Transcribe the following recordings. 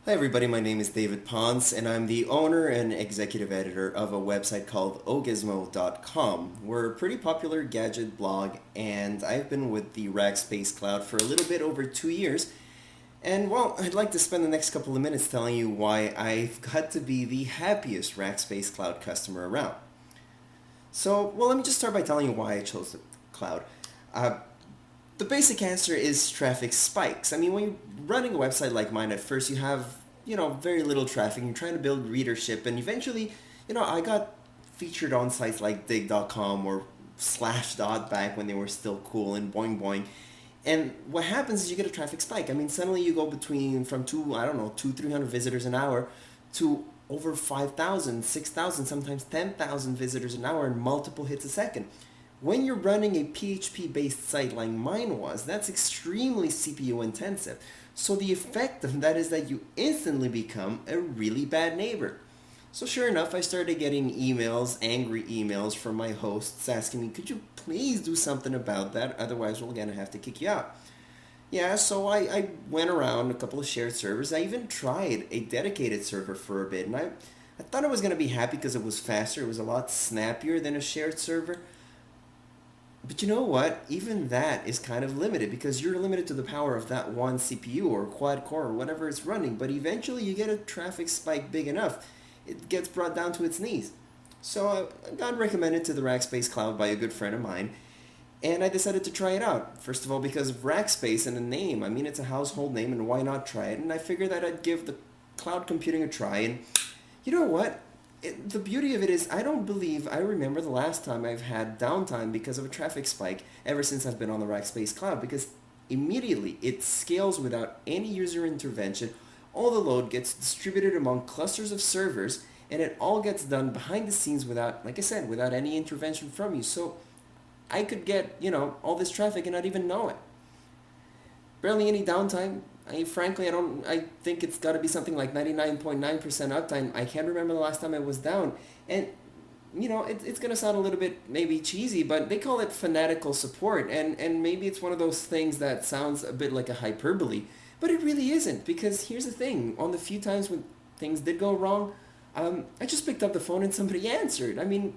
Hi everybody, my name is David Ponce and I'm the owner and executive editor of a website called OhGizmo.com. We're a pretty popular gadget blog and I've been with the Rackspace Cloud for a little bit over 2 years. And well, I'd like to spend the next couple of minutes telling you why I've got to be the happiest Rackspace Cloud customer around. Well, let me just start by telling you why I chose the cloud. Uh, the basic answer is traffic spikes. I mean, when you're running a website like mine, at first you have, very little traffic. You're trying to build readership, and eventually, I got featured on sites like dig.com or Slashdot back when they were still cool and boing boing. And what happens is you get a traffic spike. I mean, suddenly you go from two, 300 visitors an hour to over 5,000, 6,000, sometimes 10,000 visitors an hour and multiple hits a second. When you're running a PHP-based site like mine was, that's extremely CPU intensive. So the effect of that is that you instantly become a really bad neighbor. So sure enough, I started getting angry emails from my hosts asking me, could you please do something about that? Otherwise, we're going to have to kick you out. Yeah, so I went around a couple of shared servers. I even tried a dedicated server for a bit, and I thought I was going to be happy because it was faster. It was a lot snappier than a shared server. But you know what? Even that is kind of limited because you're limited to the power of that one CPU or quad core or whatever it's running. But eventually you get a traffic spike big enough, it gets brought down to its knees. So I got recommended to the Rackspace Cloud by a good friend of mine, and I decided to try it out. First of all, because of Rackspace and the name. I mean, it's a household name, and why not try it? And I figured that I'd give the cloud computing a try, and you know what? The beauty of it is I don't believe I remember the last time I've had downtime because of a traffic spike ever since I've been on the Rackspace Cloud, because immediately it scales without any user intervention. All the load gets distributed among clusters of servers, and it all gets done behind the scenes without, like I said, without any intervention from you. So I could get, all this traffic and not even know it. Barely any downtime. Frankly, I think it's got to be something like 99.9% uptime. I can't remember the last time I was down. And, it's going to sound a little bit maybe cheesy, but they call it fanatical support. And maybe it's one of those things that sounds a bit like a hyperbole, but it really isn't. Because here's the thing. On the few times when things did go wrong, I just picked up the phone and somebody answered. I mean,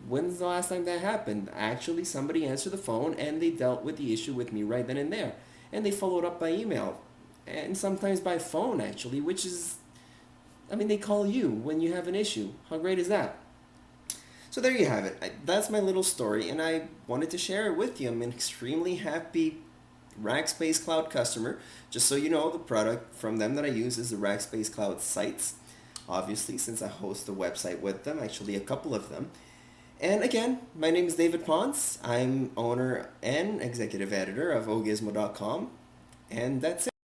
when's the last time that happened? Actually, somebody answered the phone and they dealt with the issue with me right then and there. And they followed up by email, and sometimes by phone actually, which is, they call you when you have an issue. How great is that? So there you have it. That's my little story, and I wanted to share it with you. I'm an extremely happy Rackspace Cloud customer. Just so you know, the product from them that I use is the Rackspace Cloud sites, obviously, since I host a website with them, actually a couple of them. And again, my name is David Ponce. I'm owner and executive editor of OhGizmo.com. And that's it.